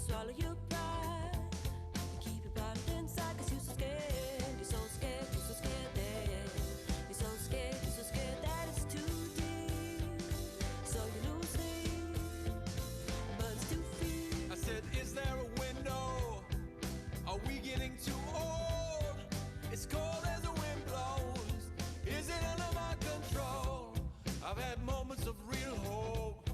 swallow your pride. Keep it bottled inside, cause you're so scared. You're so scared, you're so scared that you're so scared, you're so scared that it's too deep. So you lose sleep, but it's too deep. I said, is there a window? Are we getting too old? It's cold as the wind blows. Is it under my control? I've had moments of real hope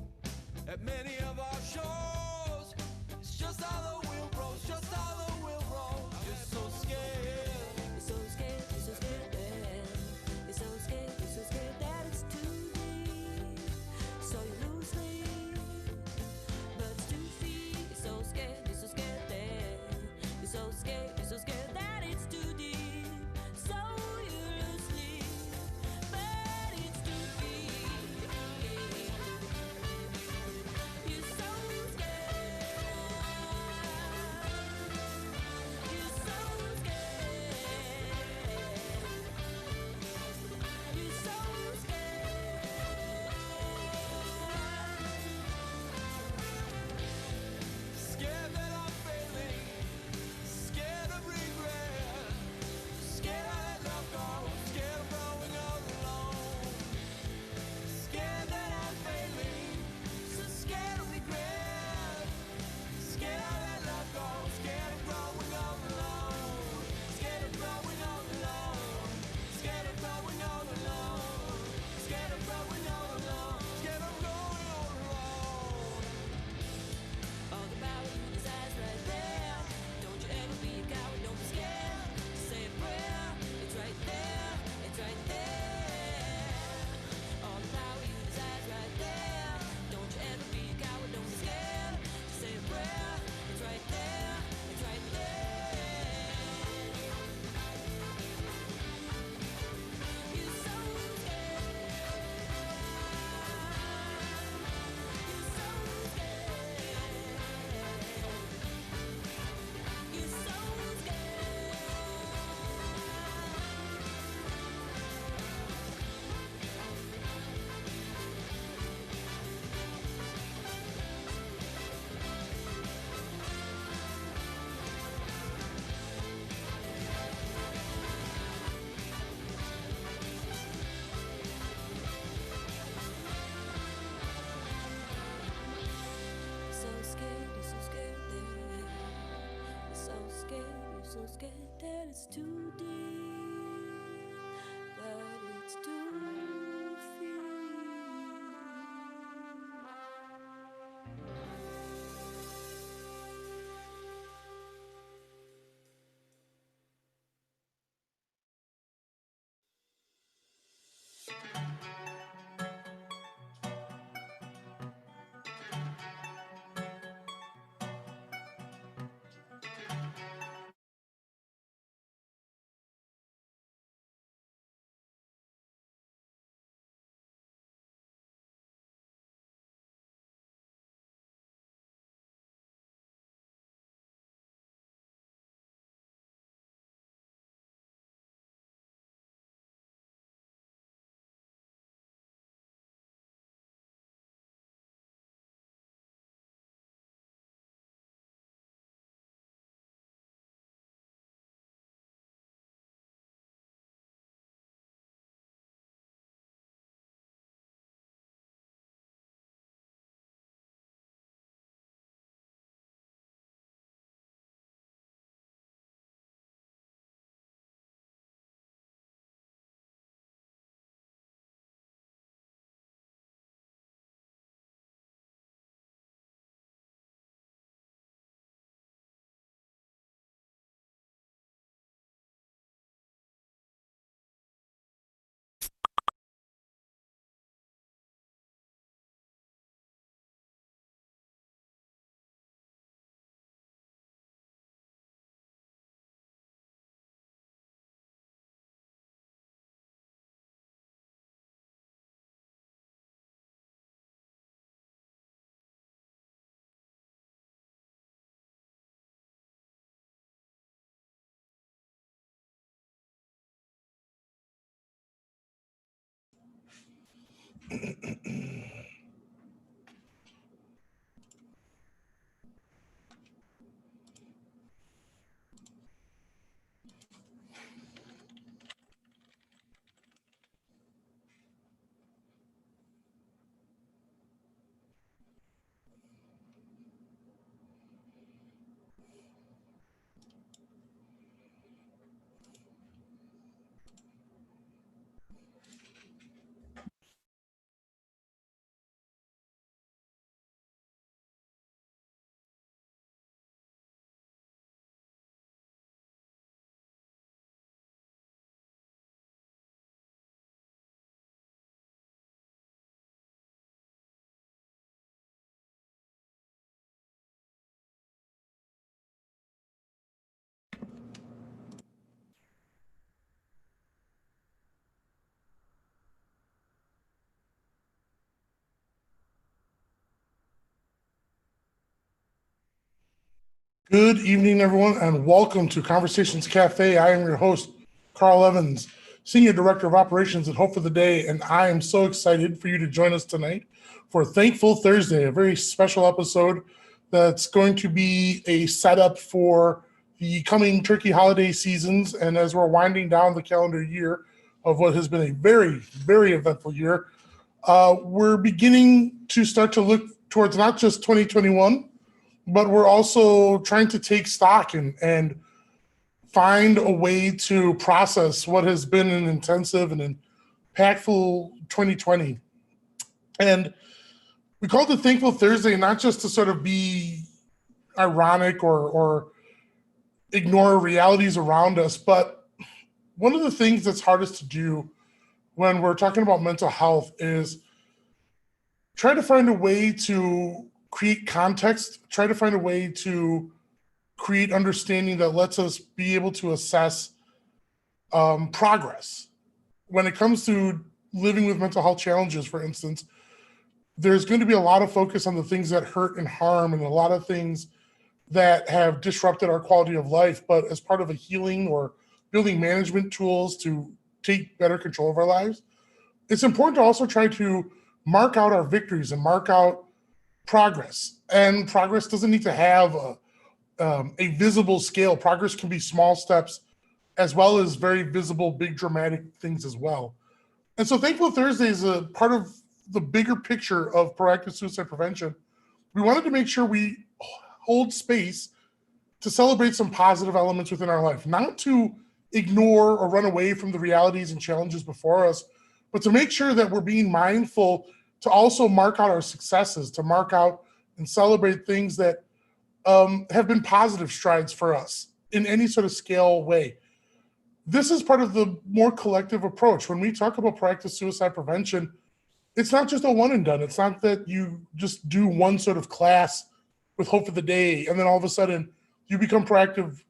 at many of our shows. It's just how the wheel rolls, just how the wheel rolls. You're so scared. You're so scared, you're so scared that you're so scared, you're so scared that it's too deep. So you lose sleep, but it's 2 feet. You're so scared, you're so scared that you're so scared, you're so scared that it's too deep. So you lose sleep, but it's 2 feet. You're so scared. You're so scared. You're so Scared that I'm failing, scared of regret, scared I let love go, scared of growing all alone. Scared that I'm failing, so scared of regret, scared I let love go, scared of growing all alone. Scared of growing all alone, scared of growing all alone, scared of growing all alone, scared of growing all alone. All the power you desire right there. Don't you ever be a coward, don't be scared. Say a prayer, it's right there, it's right there. All the power you desire right there. Don't you ever be a coward, don't be scared. Say a prayer, it's right there, it's right there. You're so scared. You're so scared. You're so scared, you're so scared that you're so scared, you're so scared that it's too deep, but it's 2 feet. Good evening, everyone, and welcome to Conversations Cafe. I am your host, Carl Evans, Senior Director of Operations at Hope for the Day, and I am so excited for you to join us tonight for Thankful Thursday, a very special episode that's going to be a setup for the coming turkey holiday seasons. And as we're winding down the calendar year of what has been a very, very eventful year, we're beginning to start to look towards not just 2021, but we're also trying to take stock and find a way to process what has been an intensive and impactful 2020. And we called it Thankful Thursday, not just to sort of be ironic or ignore realities around us, but one of the things that's hardest to do when we're talking about mental health is try to find a way to create context, try to find a way to create understanding that lets us be able to assess progress. When it comes to living with mental health challenges, for instance, there's going to be a lot of focus on the things that hurt and harm and a lot of things that have disrupted our quality of life. But as part of a healing or building management tools to take better control of our lives, it's important to also try to mark out our victories and mark out progress. And progress doesn't need to have a visible scale. Progress can be small steps as well as very visible, big, dramatic things as well. And so Thankful Thursday is a part of the bigger picture of proactive suicide prevention. We wanted to make sure we hold space to celebrate some positive elements within our life, not to ignore or run away from the realities and challenges before us, but to make sure that we're being mindful to also mark out our successes, to mark out and celebrate things that have been positive strides for us in any sort of scale way. This is part of the more collective approach. When we talk about proactive suicide prevention, it's not just a one and done. It's not that you just do one sort of class with Hope for the Day and then all of a sudden you become proactive,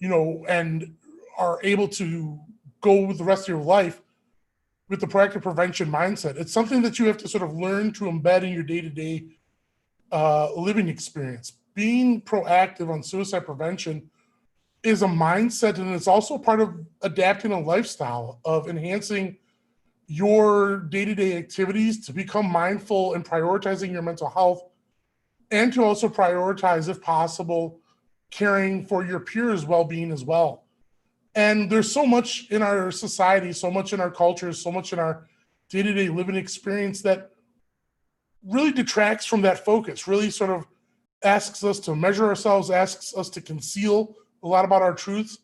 and are able to go with the rest of your life with the proactive prevention mindset. It's something that you have to sort of learn to embed in your day-to-day living experience. Being proactive on suicide prevention is a mindset, and it's also part of adapting a lifestyle of enhancing your day-to-day activities to become mindful and prioritizing your mental health, and to also prioritize, if possible, caring for your peers' well-being as well. And there's so much in our society, so much in our culture, so much in our day-to-day living experience that really detracts from that focus, really sort of asks us to measure ourselves, asks us to conceal a lot about our truths.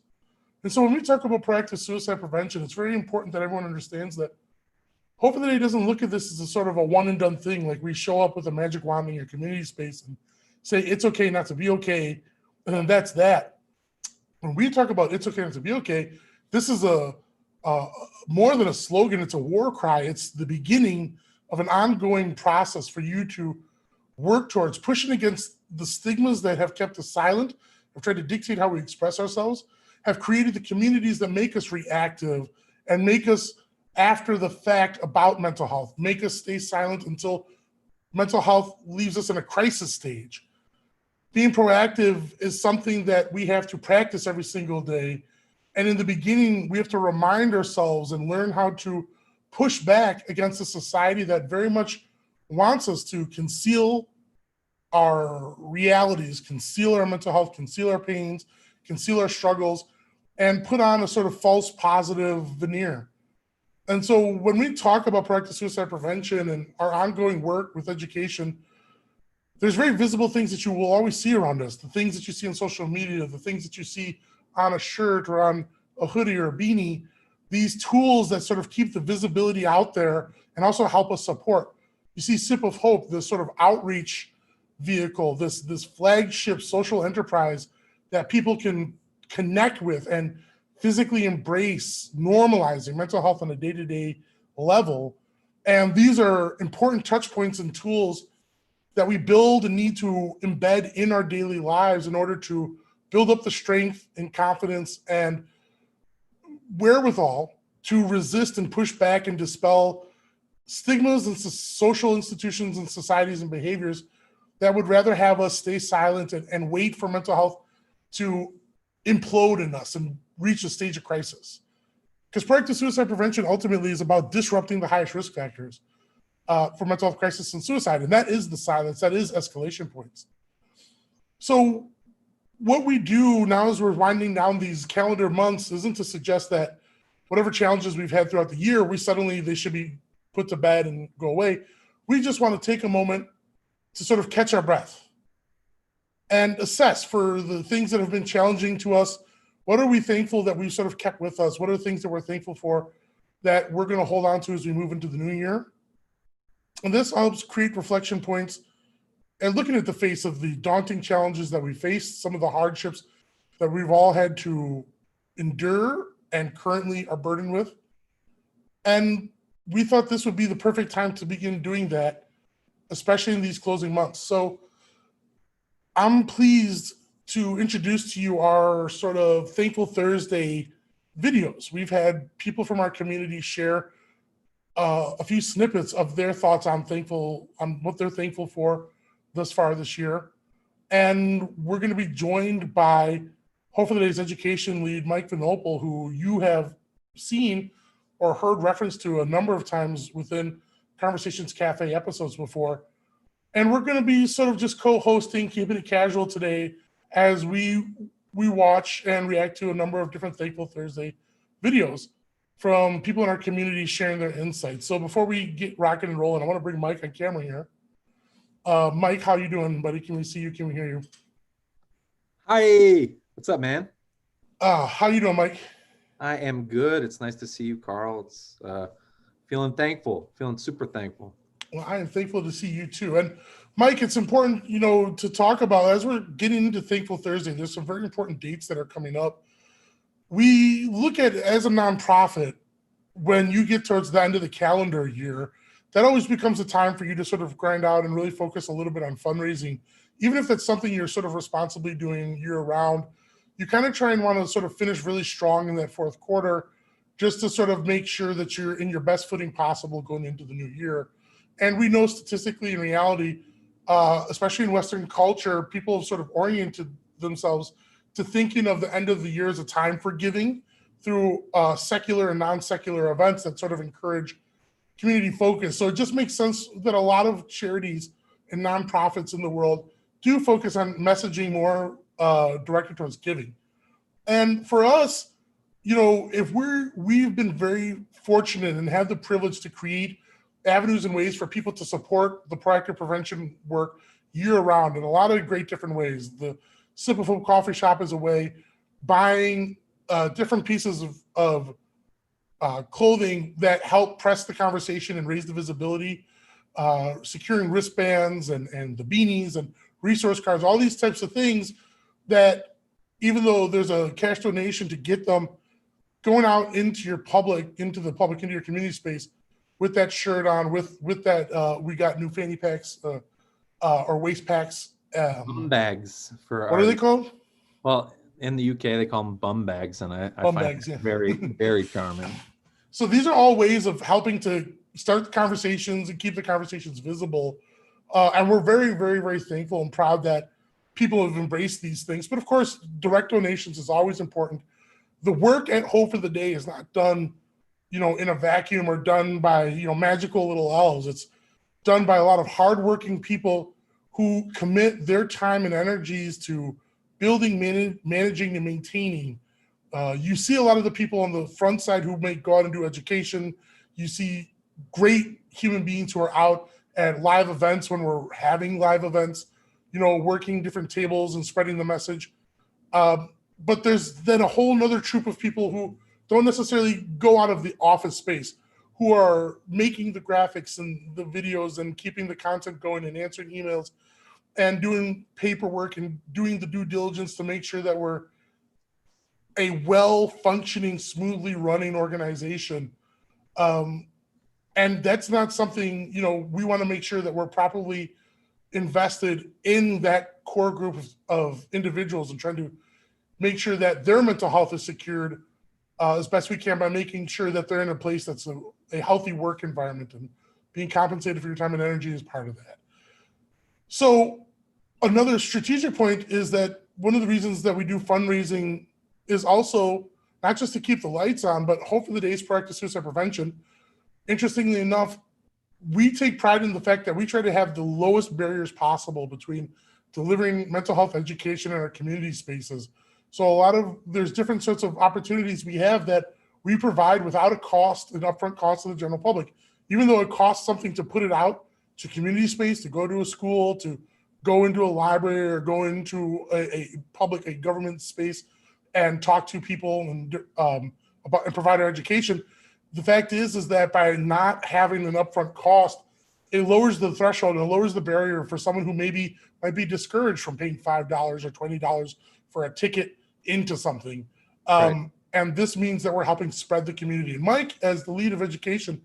And so when we talk about proactive suicide prevention, it's very important that everyone understands that Hope for the Day doesn't look at this as a sort of a one and done thing, like we show up with a magic wand in your community space and say, it's okay not to be okay, and then that's that. When we talk about it's okay not to be okay, this is a more than a slogan, it's a war cry. It's the beginning of an ongoing process for you to work towards pushing against the stigmas that have kept us silent, have tried to dictate how we express ourselves, have created the communities that make us reactive and make us after the fact about mental health, make us stay silent until mental health leaves us in a crisis stage. Being proactive is something that we have to practice every single day. And in the beginning, we have to remind ourselves and learn how to push back against a society that very much wants us to conceal our realities, conceal our mental health, conceal our pains, conceal our struggles, and put on a sort of false positive veneer. And so when we talk about proactive suicide prevention and our ongoing work with education, there's very visible things that you will always see around us, the things that you see on social media, the things that you see on a shirt or on a hoodie or a beanie, these tools that sort of keep the visibility out there and also help us support. You see Sip of Hope, this sort of outreach vehicle, this flagship social enterprise that people can connect with and physically embrace, normalizing mental health on a day-to-day level. And these are important touch points and tools that we build and need to embed in our daily lives in order to build up the strength and confidence and wherewithal to resist and push back and dispel stigmas and social institutions and societies and behaviors that would rather have us stay silent and wait for mental health to implode in us and reach a stage of crisis. Because proactive suicide prevention ultimately is about disrupting the highest risk factors for mental health crisis and suicide. And that is the silence, that is escalation points. So what we do now as we're winding down these calendar months isn't to suggest that whatever challenges we've had throughout the year, they should be put to bed and go away. We just want to take a moment to sort of catch our breath and assess for the things that have been challenging to us. What are we thankful that we've sort of kept with us? What are the things that we're thankful for that we're going to hold on to as we move into the new year? And this helps create reflection points and looking at the face of the daunting challenges that we faced, some of the hardships that we've all had to endure and currently are burdened with. And we thought this would be the perfect time to begin doing that, especially in these closing months. So I'm pleased to introduce to you our sort of Thankful Thursday videos. We've had people from our community share a few snippets of their thoughts on what they're thankful for thus far this year. And we're going to be joined by Hope for the Day's education lead, Mike Van Opel, who you have seen or heard reference to a number of times within Conversations Cafe episodes before. And we're going to be sort of just co-hosting, keeping it casual today as we watch and react to a number of different Thankful Thursday videos from people in our community sharing their insights. So before we get rocking and rolling, I want to bring Mike on camera here. Mike, how you doing, buddy? Can we see you? Can we hear you? Hi, what's up, man? How you doing, Mike? I am good. It's nice to see you, Carl. It's feeling super thankful. Well, I am thankful to see you too. And Mike, it's important, to talk about as we're getting into Thankful Thursday. There's some very important dates that are coming up. We look at it as a nonprofit, when you get towards the end of the calendar year, that always becomes a time for you to sort of grind out and really focus a little bit on fundraising. Even if that's something you're sort of responsibly doing year round, you kind of try and want to sort of finish really strong in that fourth quarter, just to sort of make sure that you're in your best footing possible going into the new year. And we know statistically in reality, especially in Western culture, people have sort of oriented themselves to thinking of the end of the year as a time for giving through secular and non-secular events that sort of encourage community focus. So it just makes sense that a lot of charities and nonprofits in the world do focus on messaging more directed towards giving. And for us, if we've been very fortunate and have the privilege to create avenues and ways for people to support the proactive prevention work year round in a lot of great different ways. The Sip of Hope Coffee Shop is a way, buying different pieces of clothing that help press the conversation and raise the visibility, securing wristbands and the beanies and resource cards, all these types of things that even though there's a cash donation to get them, going out into your into your community space with that shirt on, with that, we got new fanny packs or waist packs. Bum bags for what are they called? Well, in the UK they call them bum bags, and I Bum find bags, yeah. very, very charming. So these are all ways of helping to start the conversations and keep the conversations visible. And we're very, very, very thankful and proud that people have embraced these things. But of course, direct donations is always important. The work at Hope for the Day is not done, in a vacuum or done by, magical little elves. It's done by a lot of hardworking people who commit their time and energies to building, managing, and maintaining. You see a lot of the people on the front side who may go out and do education. You see great human beings who are out at live events when we're having live events, working different tables and spreading the message. But there's then a whole nother troop of people who don't necessarily go out of the office space, who are making the graphics and the videos and keeping the content going and answering emails and doing paperwork and doing the due diligence to make sure that we're a well-functioning, smoothly running organization. And that's not something, we want to make sure that we're properly invested in that core group of individuals and trying to make sure that their mental health is secured as best we can by making sure that they're in a place that's a healthy work environment, and being compensated for your time and energy is part of that. So another strategic point is that one of the reasons that we do fundraising is also not just to keep the lights on, but Hope for the Day's proactive suicide prevention. Interestingly enough, we take pride in the fact that we try to have the lowest barriers possible between delivering mental health education in our community spaces. So there's different sorts of opportunities we have that we provide without an upfront cost to the general public, even though it costs something to put it out to community space, to go to a school, to go into a library or go into a government space and talk to people and about and provide our education. The fact is that by not having an upfront cost, it lowers the threshold and lowers the barrier for someone who maybe might be discouraged from paying $5 or $20 for a ticket into something. Right. And this means that we're helping spread the community. And Mike, as the lead of education,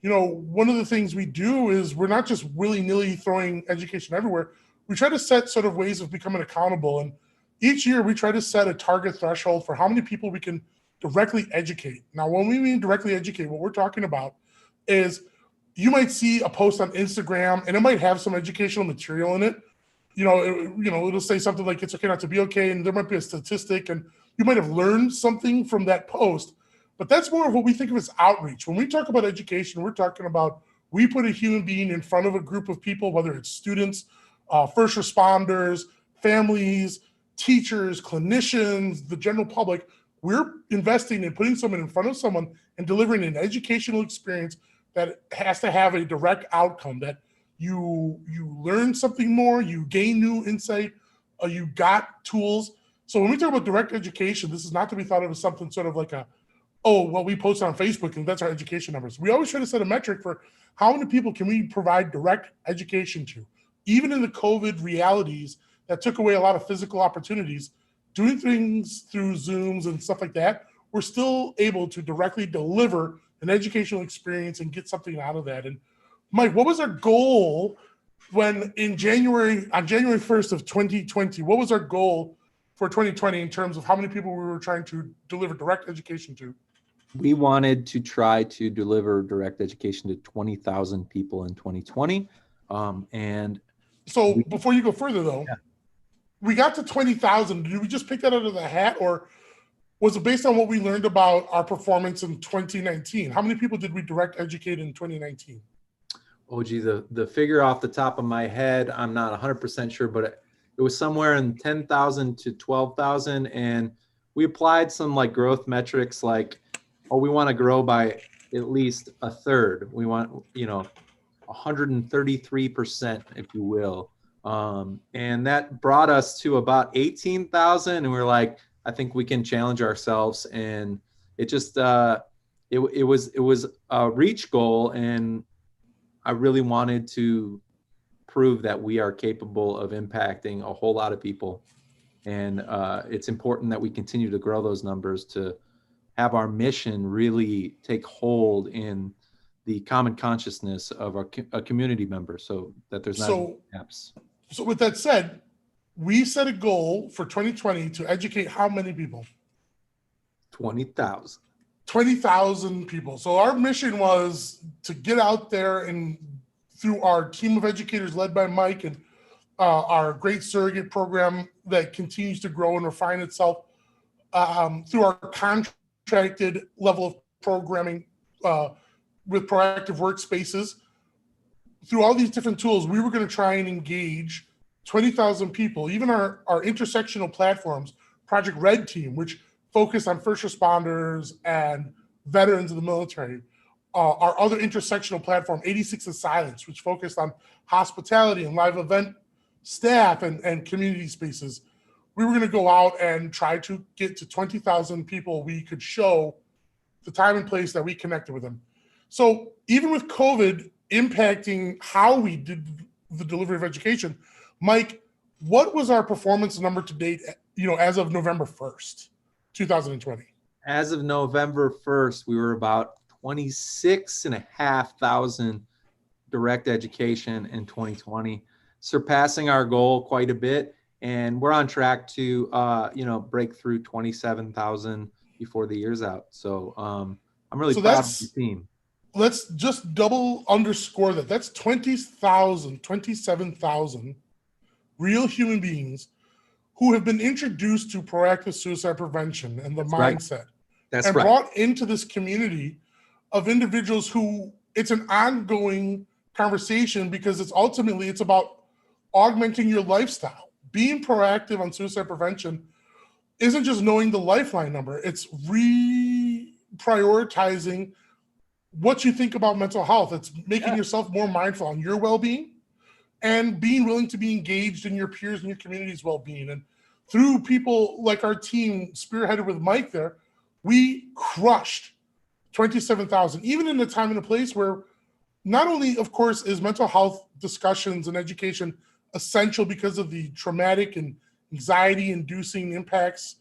one of the things we do is we're not just willy-nilly throwing education everywhere. We try to set sort of ways of becoming accountable. And each year we try to set a target threshold for how many people we can directly educate. Now, when we mean directly educate, what we're talking about is you might see a post on Instagram and it might have some educational material in it. It'll say something like it's okay not to be okay, and there might be a statistic, and you might have learned something from that post. But that's more of what we think of as outreach. When we talk about education, we're talking about we put a human being in front of a group of people, whether it's students, first responders, families, teachers, clinicians, the general public. We're investing in putting someone in front of someone and delivering an educational experience that has to have a direct outcome, that you learn something more, you gain new insight, you got tools. So when we talk about direct education, this is not to be thought of as something sort of like we post on Facebook and that's our education numbers. We always try to set a metric for how many people can we provide direct education to. Even in the COVID realities that took away a lot of physical opportunities, doing things through Zooms and stuff like that, we're still able to directly deliver an educational experience and get something out of that. And Mike, what was our goal on January 1st of 2020? What was our goal for 2020 in terms of how many people we were trying to deliver direct education to? We wanted to try to deliver direct education to 20,000 people in 2020. Before you go further though, we got to 20,000. Did we just pick that out of the hat, or was it based on what we learned about our performance in 2019? How many people did we direct educate in 2019? Oh, gee, the figure off the top of my head, I'm not 100% sure, but it was somewhere in 10,000 to 12,000. And we applied some like growth metrics like, we want to grow by at least a third. We want, 133%, if you will. And that brought us to about 18,000. And we're like, I think we can challenge ourselves. And it just, it was a reach goal. And I really wanted to prove that we are capable of impacting a whole lot of people. And it's important that we continue to grow those numbers to have our mission really take hold in the common consciousness of a community member, so that there's not gaps. So with that said, we set a goal for 2020 to educate how many people? 20,000. 20,000 people. So our mission was to get out there and through our team of educators led by Mike and our great surrogate program that continues to grow and refine itself through our contracted level of programming with proactive workspaces. Through all these different tools, we were going to try and engage 20,000 people. Even our intersectional platforms, Project Red Team, which focus on first responders and veterans of the military. Our other intersectional platform, 86 of Silence, which focused on hospitality and live event staff and community spaces. We were going to go out and try to get to 20,000 people we could show the time and place that we connected with them. So even with COVID impacting how we did the delivery of education, Mike, what was our performance number to date, as of November 1st, 2020? As of November 1st, we were about 26,500 direct education in 2020, surpassing our goal quite a bit. And we're on track to, break through 27,000 before the year's out. So I'm really proud of the team. Let's just double underscore that. That's 27,000 real human beings who have been introduced to proactive suicide prevention and the That's right. mindset That's and right. brought into this community of individuals who it's an ongoing conversation because it's about augmenting your lifestyle. Being proactive on suicide prevention isn't just knowing the lifeline number, it's reprioritizing what you think about mental health. It's making yourself more mindful on your well-being and being willing to be engaged in your peers and your community's well-being. And through people like our team, spearheaded with Mike there, we crushed 27,000, even in a time and a place where not only, of course, is mental health discussions and education essential because of the traumatic and anxiety-inducing impacts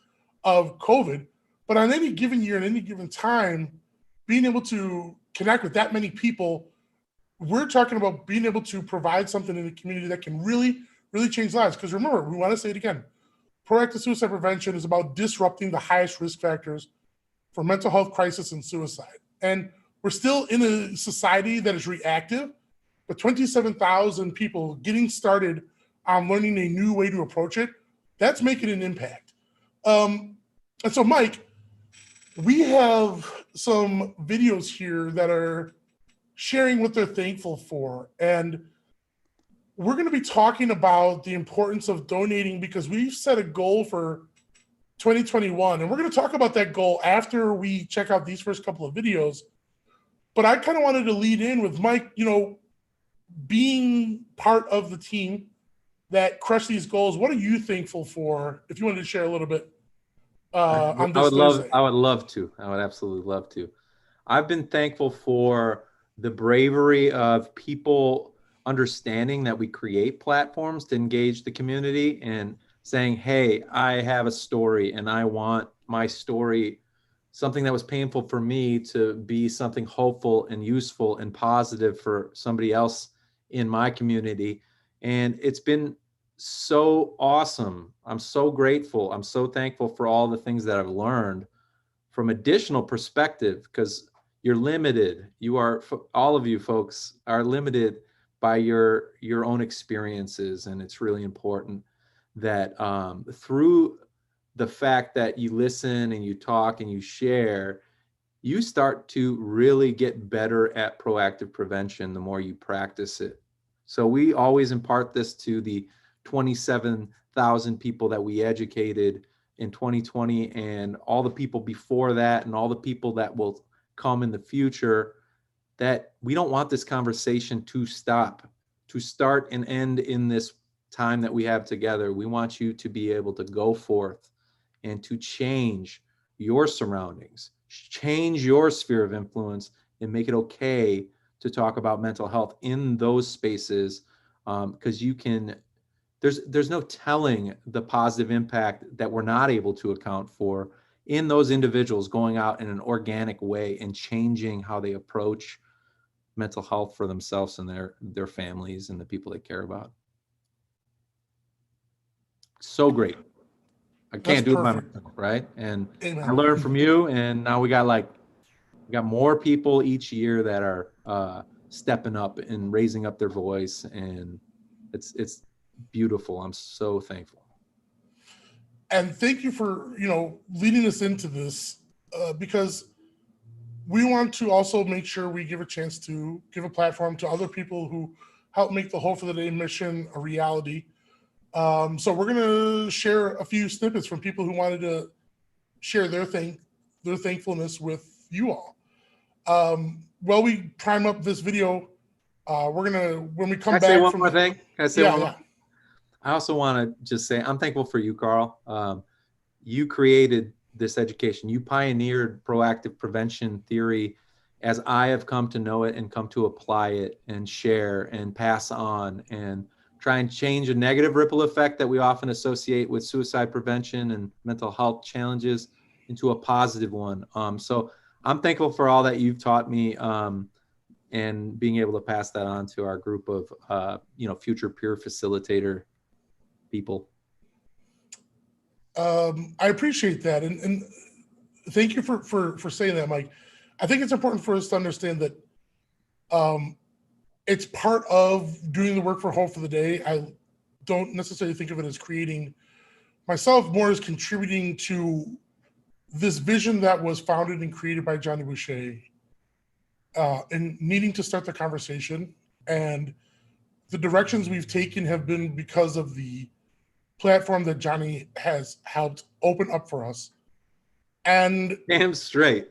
of COVID, but on any given year, at any given time, being able to connect with that many people, we're talking about being able to provide something in the community that can really, really change lives. Because remember, we want to say it again, proactive suicide prevention is about disrupting the highest risk factors for mental health crisis and suicide. And we're still in a society that is reactive, but 27,000 people getting started on learning a new way to approach it, that's making an impact. And so, Mike, we have some videos here that are sharing what they're thankful for. And we're going to be talking about the importance of donating because we've set a goal for 2021. And we're going to talk about that goal after we check out these first couple of videos. But I kind of wanted to lead in with Mike, being part of the team that crushed these goals. What are you thankful for? If you wanted to share a little bit on this Thursday. I would love to. I would absolutely love to. I've been thankful for the bravery of people understanding that we create platforms to engage the community and saying, hey, I have a story and I want my story, something that was painful for me, to be something hopeful and useful and positive for somebody else in my community. And it's been so awesome. I'm so grateful. I'm so thankful for all the things that I've learned from additional perspective, because you're limited. You are, all of you folks are limited by your own experiences. And it's really important that through the fact that you listen and you talk and you share, you start to really get better at proactive prevention the more you practice it. So we always impart this to the 27,000 people that we educated in 2020 and all the people before that and all the people that will come in the future, that we don't want this conversation to stop, to start and end in this time that we have together. We want you to be able to go forth and to change your surroundings, change your sphere of influence, and make it okay to talk about mental health in those spaces, because you can, there's no telling the positive impact that we're not able to account for in those individuals going out in an organic way and changing how they approach mental health for themselves and their families and the people they care about. So great. I can't do it by myself, right? And Amen. I learned from you, and now we got more people each year that are stepping up and raising up their voice, and it's beautiful. I'm so thankful. And thank you for leading us into this because we want to also make sure we give a chance to give a platform to other people who help make the Hope for the Day mission a reality. So we're going to share a few snippets from people who wanted to share their thankfulness with you all. While we prime up this video, we're going to, when we come back. Can I say one more thing? Can I say one more? Yeah. I also want to just say I'm thankful for you, Carl. You created this education. You pioneered proactive prevention theory as I have come to know it and come to apply it and share and pass on and try and change a negative ripple effect that we often associate with suicide prevention and mental health challenges into a positive one. So I'm thankful for all that you've taught me and being able to pass that on to our group of future peer facilitator people. I appreciate that. And thank you for saying that, Mike. I think it's important for us to understand that it's part of doing the work for Hope for the Day. I don't necessarily think of it as creating myself more as contributing to this vision that was founded and created by Johnny Boucher, and needing to start the conversation. And the directions we've taken have been because of the platform that Johnny has helped open up for us. And Damn straight.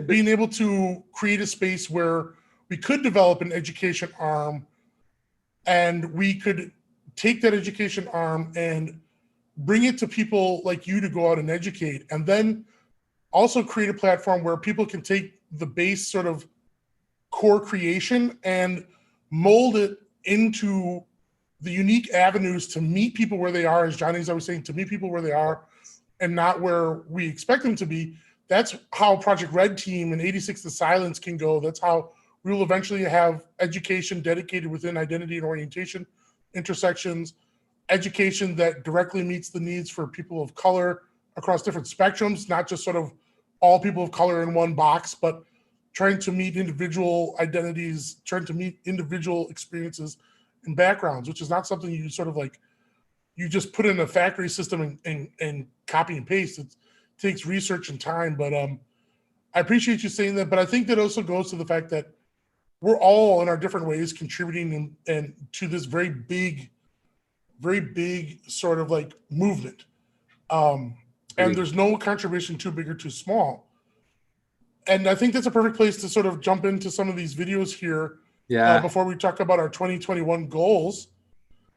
being able to create a space where we could develop an education arm, and we could take that education arm and bring it to people like you to go out and educate, and then also create a platform where people can take the base sort of core creation and mold it into the unique avenues to meet people where they are, as Johnny's always saying, to meet people where they are and not where we expect them to be. That's how Project Red Team and 86 The Silence can go. That's how we will eventually have education dedicated within identity and orientation intersections, education that directly meets the needs for people of color across different spectrums, not just sort of all people of color in one box, but trying to meet individual identities, trying to meet individual experiences and backgrounds, which is not something you sort of like, you just put in a factory system and copy and paste. It takes research and time, but I appreciate you saying that. But I think that also goes to the fact that we're all in our different ways contributing and to this very big sort of like movement. And there's no contribution too big or too small. And I think that's a perfect place to sort of jump into some of these videos here. Yeah. Before we talk about our 2021 goals.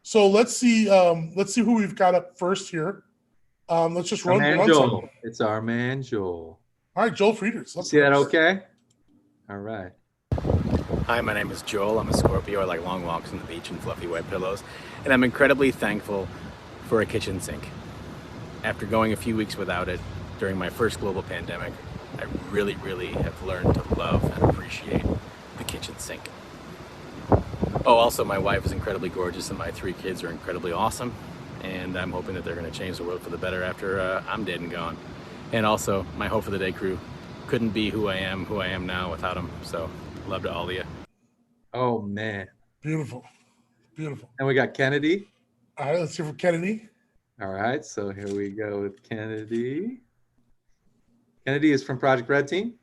So let's see who we've got up first here. Let's just run Joel. some. It's our man Joel. All right, Joel Frieders. See that okay? All right. Hi, my name is Joel. I'm a Scorpio. I like long walks on the beach and fluffy white pillows. And I'm incredibly thankful for a kitchen sink. After going a few weeks without it during my first global pandemic, I really, really have learned to love and appreciate the kitchen sink. Oh, also, my wife is incredibly gorgeous and my 3 kids are incredibly awesome. And I'm hoping that they're going to change the world for the better after I'm dead and gone. And also, my Hope for the Day crew couldn't be who I am now without them. So, love to all of you. Oh, man. Beautiful. Beautiful. And we got Kennedy. All right, let's hear from Kennedy. All right, so here we go with Kennedy. Kennedy is from Project Red Team.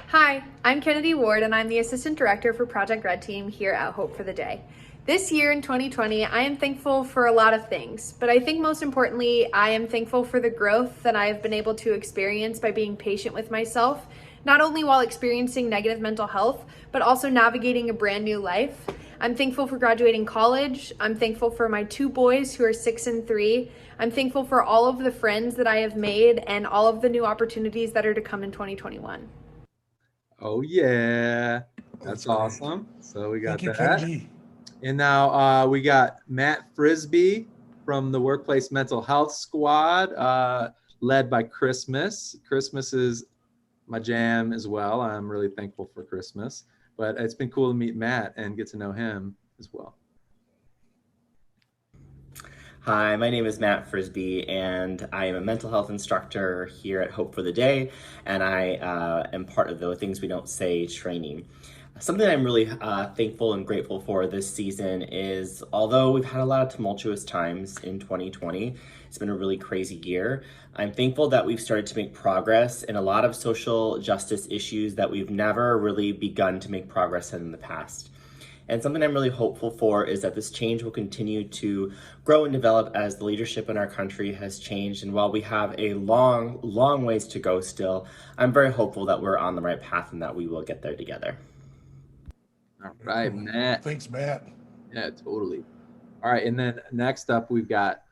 Hi, I'm Kennedy Ward and I'm the Assistant Director for Project Red Team here at Hope for the Day. This year in 2020, I am thankful for a lot of things, but I think most importantly, I am thankful for the growth that I have been able to experience by being patient with myself, not only while experiencing negative mental health, but also navigating a brand new life. I'm thankful for graduating college. I'm thankful for my 2 boys who are 6 and 3. I'm thankful for all of the friends that I have made and all of the new opportunities that are to come in 2021. Oh, yeah. That's awesome. So we got Thank you, that. Kennedy. And now we got Matt Frisbee from the Workplace Mental Health Squad, led by Christmas. Christmas is my jam as well. I'm really thankful for Christmas, but it's been cool to meet Matt and get to know him as well. Hi, my name is Matt Frisbee, and I am a mental health instructor here at Hope for the Day, and I am part of the Things We Don't Say training. Something I'm really thankful and grateful for this season is, although we've had a lot of tumultuous times in 2020, it's been a really crazy year, I'm thankful that we've started to make progress in a lot of social justice issues that we've never really begun to make progress in the past. And something I'm really hopeful for is that this change will continue to grow and develop as the leadership in our country has changed. And while we have a long, long ways to go still, I'm very hopeful that we're on the right path and that we will get there together. All right, Matt. Thanks, Matt. Yeah, totally. All right, and then next up we've got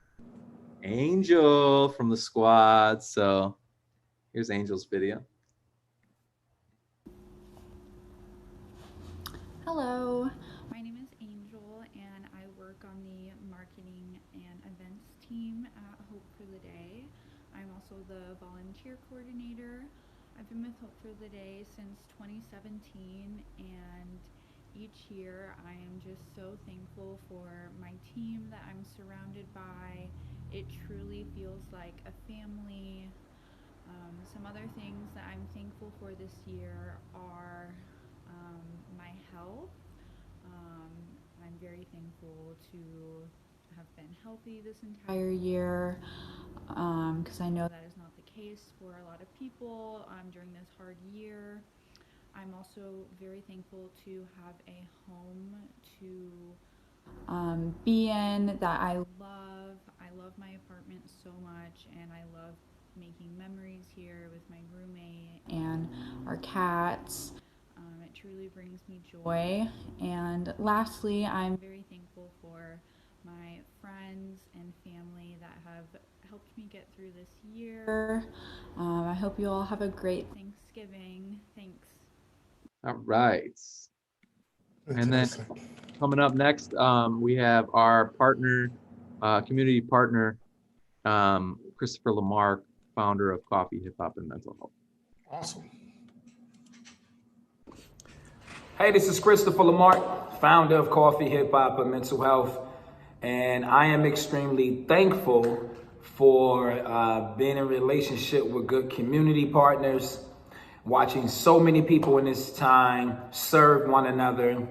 Angel from the squad. So here's Angel's video. Hello, my name is Angel and I work on the marketing and events team at Hope for the Day. I'm also the volunteer coordinator. I've been with Hope for the Day since 2017, and each year I am just so thankful for my team that I'm surrounded by. It truly feels like a family. Some other things that I'm thankful for this year are my health. I'm very thankful to have been healthy this entire year, because I know that is not the case for a lot of people during this hard year. I'm also very thankful to have a home to be in that I love. I love my apartment so much, and I love making memories here with my roommate and our cats. It truly brings me joy. And lastly, I'm very thankful for my friends and family that have helped me get through this year. I hope you all have a great Thanksgiving. Thanks. All right. And then Fantastic. coming up next, we have our partner, community partner, Christopher Lamarck, founder of Coffee, Hip Hop, and Mental Health. Awesome. Hey, this is Christopher Lamarck, founder of Coffee, Hip Hop, and Mental Health. And I am extremely thankful for being in a relationship with good community partners, watching so many people in this time serve one another.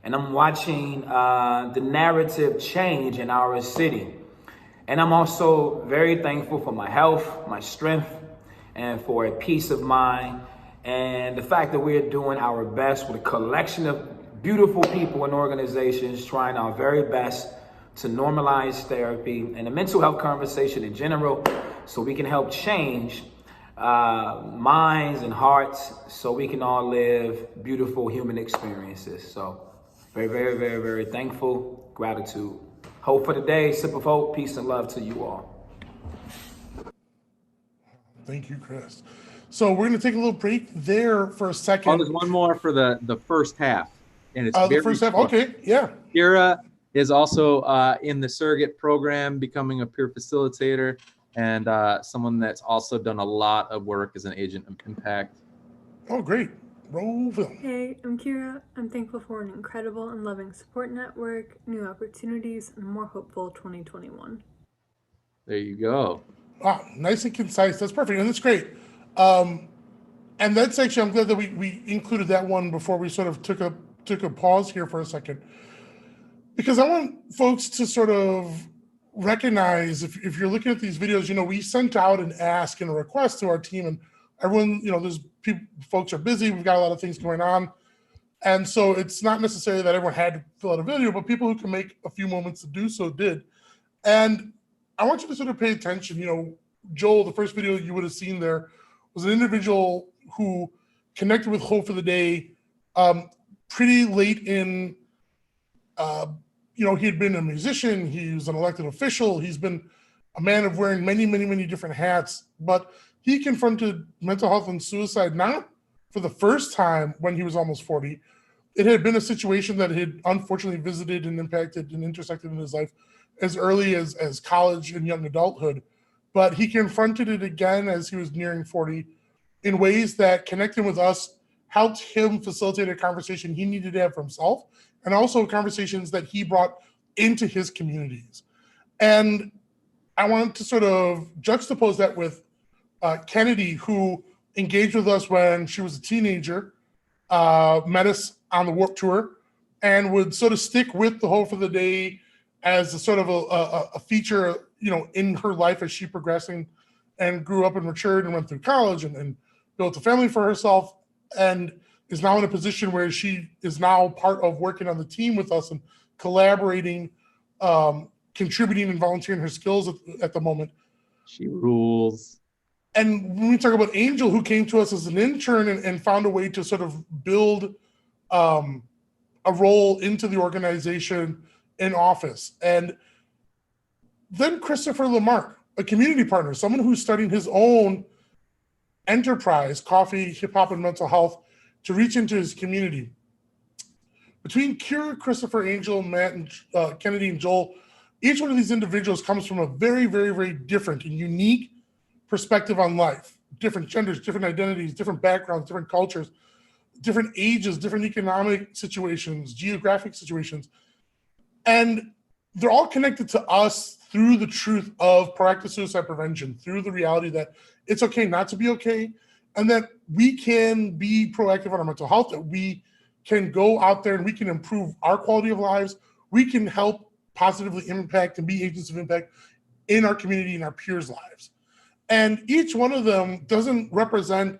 And I'm watching the narrative change in our city. And I'm also very thankful for my health, my strength, and for a peace of mind. And the fact that we're doing our best with a collection of beautiful people and organizations trying our very best to normalize therapy and the mental health conversation in general so we can help change minds and hearts so we can all live beautiful human experiences. So very, very, very, very thankful, gratitude. Hope for the day, sip of hope, peace and love to you all. Thank you, Chris. So we're going to take a little break there for a second. Oh, there's one more for the first half, and it's the first half. short. Okay, yeah. Kira is also in the surrogate program, becoming a peer facilitator, and someone that's also done a lot of work as an agent of impact. Oh, great. Roll film. Hey, I'm Kira. I'm thankful for an incredible and loving support network, new opportunities, and a more hopeful 2021. There you go. Wow, nice and concise. That's perfect, and that's great. And that's actually, I'm glad that we included that one before we sort of took a pause here for a second, because I want folks to sort of recognize if you're looking at these videos, we sent out an ask and a request to our team, and everyone, there's folks are busy. We've got a lot of things going on. And so it's not necessarily that everyone had to fill out a video, but people who can make a few moments to do so did. And I want you to sort of pay attention. Joel, the first video you would have seen there was an individual who connected with Hope for the Day pretty late in, he had been a musician, he was an elected official, he's been a man of wearing many, many, many different hats, but he confronted mental health and suicide not for the first time when he was almost 40. It had been a situation that had unfortunately visited and impacted and intersected in his life as early as college and young adulthood. But he confronted it again as he was nearing 40 in ways that connecting with us helped him facilitate a conversation he needed to have for himself, and also conversations that he brought into his communities. And I wanted to sort of juxtapose that with Kennedy, who engaged with us when she was a teenager, met us on the Warped Tour, and would sort of stick with the Hope for the Day as a sort of a feature, in her life as she progressed and grew up and matured and went through college and built a family for herself, and is now in a position where she is now part of working on the team with us and collaborating, contributing and volunteering her skills at the moment. She rules. And when we talk about Angel, who came to us as an intern and found a way to sort of build a role into the organization in office. And then Christopher Lamarck, a community partner, someone who's starting his own enterprise, Coffee, Hip Hop, and Mental Health, to reach into his community. Between Kira, Christopher, Angel, Matt, and Kennedy, and Joel, each one of these individuals comes from a very, very, very different and unique perspective on life. Different genders, different identities, different backgrounds, different cultures, different ages, different economic situations, geographic situations. And they're all connected to us through the truth of proactive suicide prevention, through the reality that it's okay not to be okay, and that we can be proactive on our mental health, that we can go out there and we can improve our quality of lives. We can help positively impact and be agents of impact in our community and our peers' lives. And each one of them doesn't represent,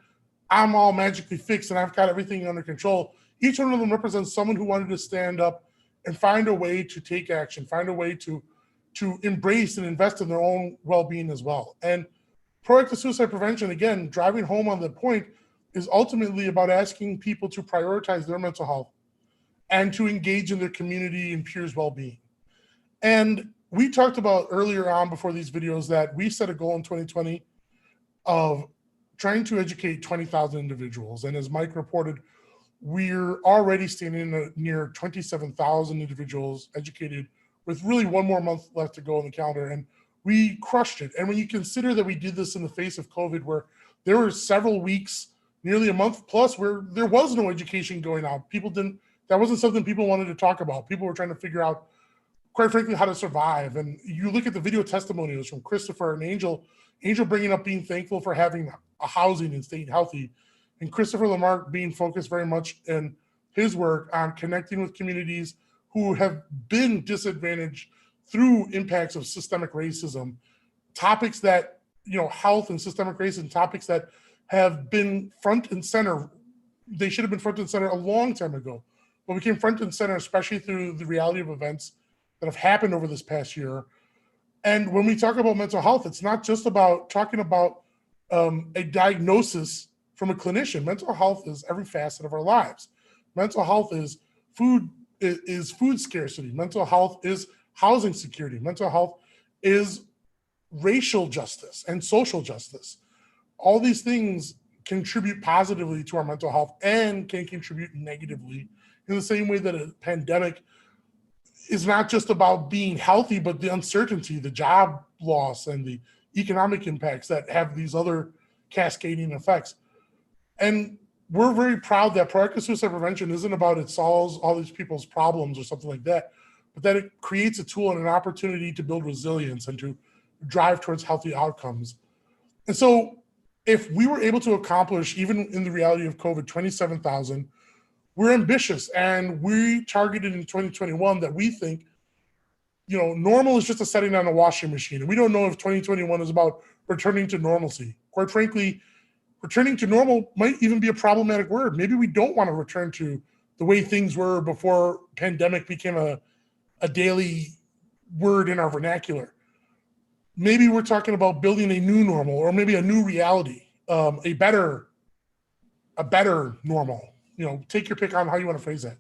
I'm all magically fixed and I've got everything under control. Each one of them represents someone who wanted to stand up and find a way to take action, find a way to embrace and invest in their own well-being as well. And proactive suicide prevention, again, driving home on the point, is ultimately about asking people to prioritize their mental health and to engage in their community and peers' well-being. And we talked about earlier on before these videos that we set a goal in 2020 of trying to educate 20,000 individuals. And as Mike reported, we're already standing at near 27,000 individuals educated, with really one more month left to go on the calendar. And we crushed it. And when you consider that we did this in the face of COVID, where there were several weeks, nearly a month plus, where there was no education going on. That wasn't something people wanted to talk about. People were trying to figure out, quite frankly, how to survive. And you look at the video testimonials from Christopher and Angel bringing up being thankful for having a housing and staying healthy, and Christopher Lamarck being focused very much in his work on connecting with communities who have been disadvantaged through impacts of systemic racism, topics that, health and systemic racism, topics that have been front and center. They should have been front and center a long time ago, but became front and center, especially through the reality of events that have happened over this past year. And when we talk about mental health, it's not just about talking about a diagnosis from a clinician. Mental health is every facet of our lives. Mental health is food scarcity. Mental health is housing security. Mental health is racial justice and social justice. All these things contribute positively to our mental health and can contribute negatively, in the same way that a pandemic is not just about being healthy, but the uncertainty, the job loss, and the economic impacts that have these other cascading effects. And we're very proud that proactive suicide prevention isn't about it solves all these people's problems or something like that, but that it creates a tool and an opportunity to build resilience and to drive towards healthy outcomes. And so if we were able to accomplish, even in the reality of COVID, 27,000, we're ambitious, and we targeted in 2021 that we think, normal is just a setting on a washing machine. And we don't know if 2021 is about returning to normalcy. Quite frankly, returning to normal might even be a problematic word. Maybe we don't want to return to the way things were before pandemic became a daily word in our vernacular. Maybe we're talking about building a new normal, or maybe a new reality, a better normal. Take your pick on how you want to phrase that.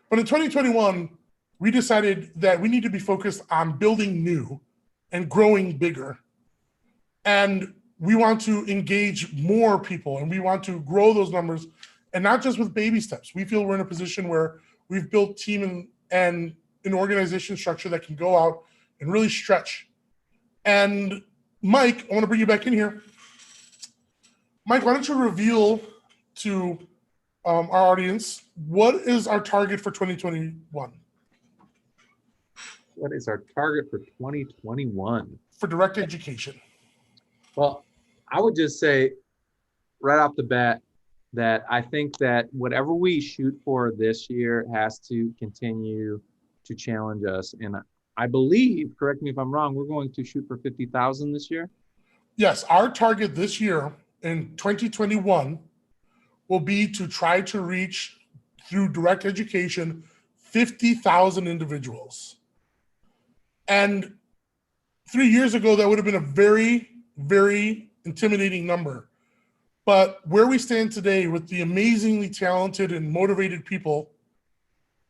But in 2021, we decided that we need to be focused on building new and growing bigger. And we want to engage more people, and we want to grow those numbers, and not just with baby steps. We feel we're in a position where we've built team and an organization structure that can go out and really stretch. And Mike, I want to bring you back in here. Mike, why don't you reveal to our audience, what is our target for 2021? What is our target for 2021? For direct education. Well, I would just say right off the bat that I think that whatever we shoot for this year has to continue to challenge us. And I believe, correct me if I'm wrong, we're going to shoot for 50,000 this year? Yes, our target this year in 2021 will be to try to reach, through direct education, 50,000 individuals. And 3 years ago, that would have been a very, very intimidating number. But where we stand today with the amazingly talented and motivated people,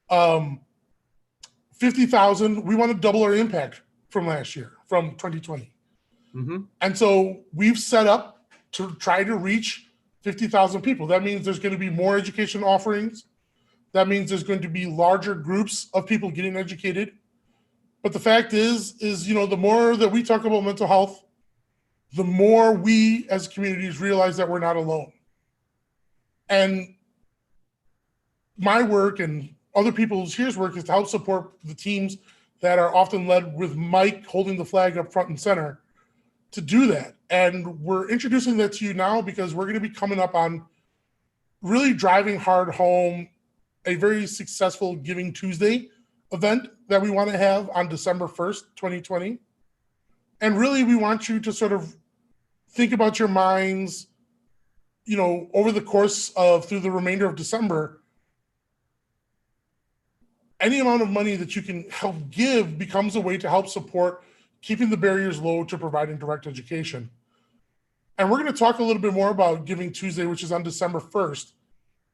50,000, we want to double our impact from last year, from 2020. Mm-hmm. And so we've set up to try to reach 50,000 people. That means there's going to be more education offerings. That means there's going to be larger groups of people getting educated. But the fact is, the more that we talk about mental health, the more we as communities realize that we're not alone. And my work and other people's here's work is to help support the teams that are often led with Mike holding the flag up front and center to do that. And we're introducing that to you now because we're going to be coming up on really driving hard home a very successful Giving Tuesday event that we want to have on December 1st, 2020. And really, we want you to sort of think about your minds, over the course of through the remainder of December. Any amount of money that you can help give becomes a way to help support keeping the barriers low to providing direct education. And we're going to talk a little bit more about Giving Tuesday, which is on December 1st.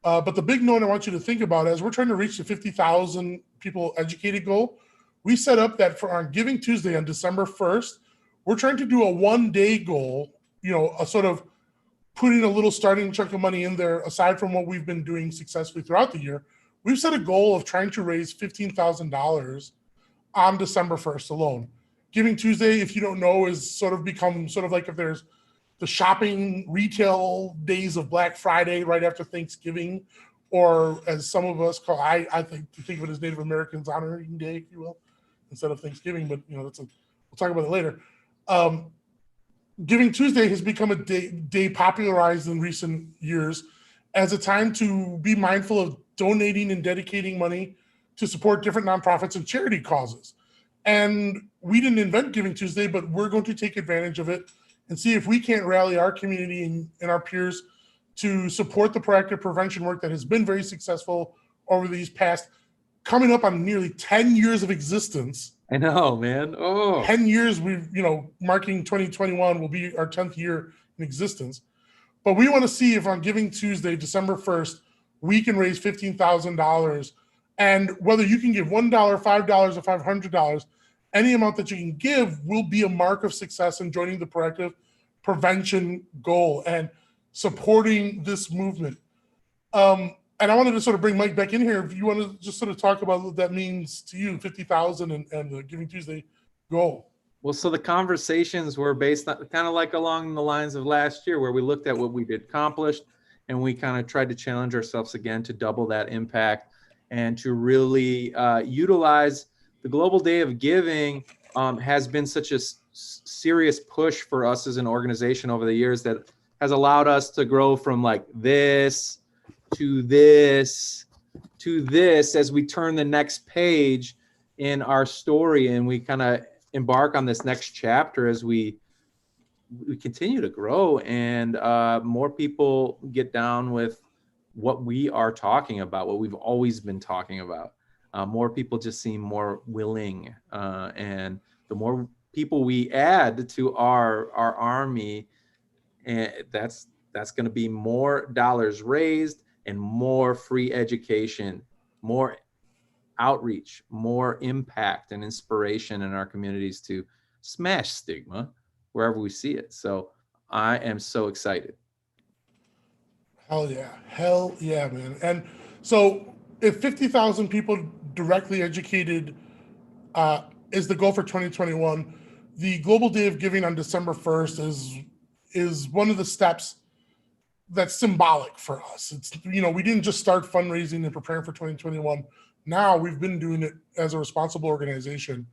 But the big note I want you to think about as we're trying to reach the 50,000 people educated goal, we set up that for on Giving Tuesday on December 1st, we're trying to do a 1-day goal, a sort of putting a little starting chunk of money in there aside from what we've been doing successfully throughout the year. We've set a goal of trying to raise $15,000 on December 1st alone. Giving Tuesday, if you don't know, is sort of become sort of like if there's the shopping retail days of Black Friday right after Thanksgiving, or as some of us call, I think of it as Native Americans honoring day, if you will, instead of Thanksgiving, but we'll talk about it later. Giving Tuesday has become a day popularized in recent years as a time to be mindful of donating and dedicating money to support different nonprofits and charity causes. And we didn't invent Giving Tuesday, but we're going to take advantage of it and see if we can't rally our community and our peers to support the proactive prevention work that has been very successful over these past, coming up on nearly 10 years of existence. I know, man. 10 years, marking 2021 will be our 10th year in existence. But we want to see if on Giving Tuesday, December 1st, we can raise $15,000. And whether you can give $1, $5, or $500, any amount that you can give will be a mark of success in joining the proactive prevention goal and supporting this movement. And I wanted to sort of bring Mike back in here. If you want to just sort of talk about what that means to you, 50,000 and the Giving Tuesday goal. Well, so the conversations were based on kind of like along the lines of last year, where we looked at what we'd accomplished and we kind of tried to challenge ourselves again to double that impact and to really utilize the Global Day of Giving. Has been such a serious push for us as an organization over the years that has allowed us to grow from like this to this to this as we turn the next page in our story and we kind of embark on this next chapter as we continue to grow and more people get down with what we are talking about, what we've always been talking about. More people just seem more willing, and the more people we add to our army, and that's going to be more dollars raised and more free education, more outreach, more impact and inspiration in our communities to smash stigma wherever we see it. So I am so excited. Hell yeah, man. And so if 50,000 people directly educated is the goal for 2021, the Global Day of Giving on December 1st is one of the steps that's symbolic for us. It's, we didn't just start fundraising and preparing for 2021. Now we've been doing it as a responsible organization.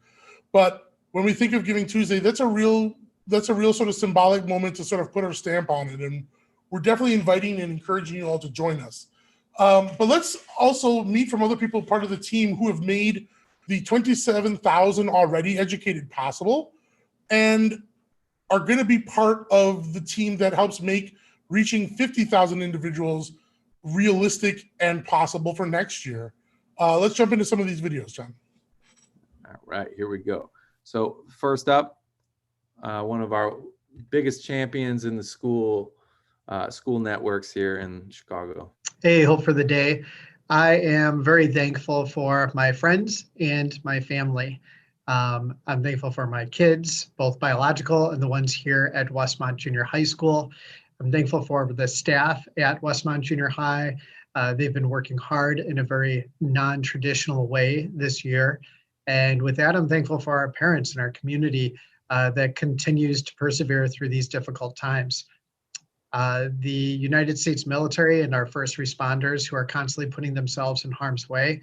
But when we think of Giving Tuesday, that's a real sort of symbolic moment to sort of put our stamp on it. And we're definitely inviting and encouraging you all to join us. But let's also meet from other people, part of the team who have made the 27,000 already educated possible and are going to be part of the team that helps make reaching 50,000 individuals realistic and possible for next year. Let's jump into some of these videos, John. All right, here we go. So first up, one of our biggest champions in the school networks here in Chicago. Hey, Hope for the Day. I am very thankful for my friends and my family. I'm thankful for my kids, both biological and the ones here at Westmont Junior High School. I'm thankful for the staff at Westmont Junior High. They've been working hard in a very non-traditional way this year. And with that, I'm thankful for our parents and our community that continues to persevere through these difficult times. The United States military and our first responders who are constantly putting themselves in harm's way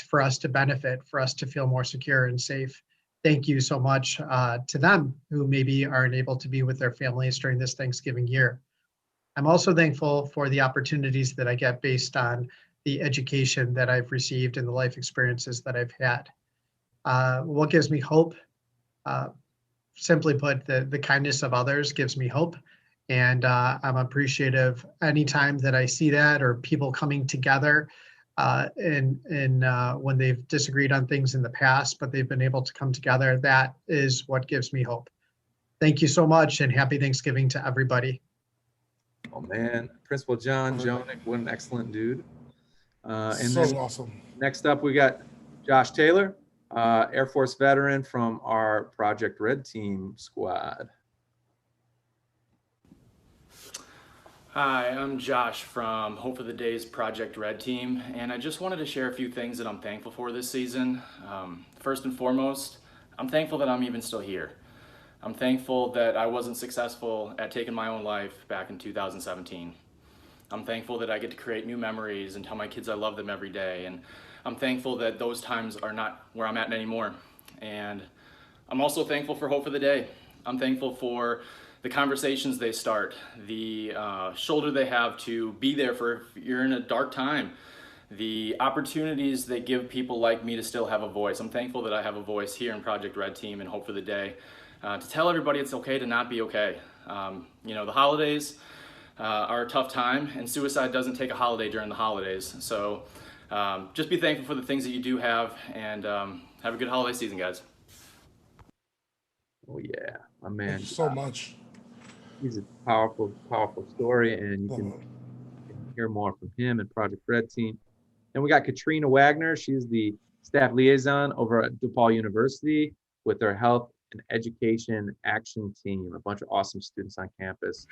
for us to benefit, for us to feel more secure and safe. Thank you so much to them who maybe aren't able to be with their families during this Thanksgiving year. I'm also thankful for the opportunities that I get based on the education that I've received and the life experiences that I've had. What gives me hope? Simply put, the kindness of others gives me hope. And I'm appreciative anytime that I see that, or people coming together and when they've disagreed on things in the past, but they've been able to come together. That is what gives me hope. Thank you so much, and happy Thanksgiving to everybody. Oh man, Principal John Jonick, what an excellent dude. And So then awesome. next up, we got Josh Taylor, Air Force veteran from our Project Red Team squad. Hi, I'm Josh from Hope for the Day's Project Red Team, and I just wanted to share a few things that I'm thankful for this season. First and foremost, I'm thankful that I'm even still here. I'm thankful that I wasn't successful at taking my own life back in 2017. I'm thankful that I get to create new memories and tell my kids I love them every day, and I'm thankful that those times are not where I'm at anymore. And I'm also thankful for Hope for the Day. I'm thankful for the conversations they start, the shoulder they have to be there for if you're in a dark time, the opportunities they give people like me to still have a voice. I'm thankful that I have a voice here in Project Red Team and Hope for the Day to tell everybody it's okay to not be okay. You know, the holidays are a tough time, and suicide doesn't take a holiday during the holidays. So just be thankful for the things that you do have, and have a good holiday season, guys. Oh yeah, my man. Thank you so much. He's a powerful, powerful story, and you can hear more from him and Project Red Team. And we got Katrina Wagner. She's the staff liaison over at DePaul University with their health and education action team, a bunch of awesome students on campus.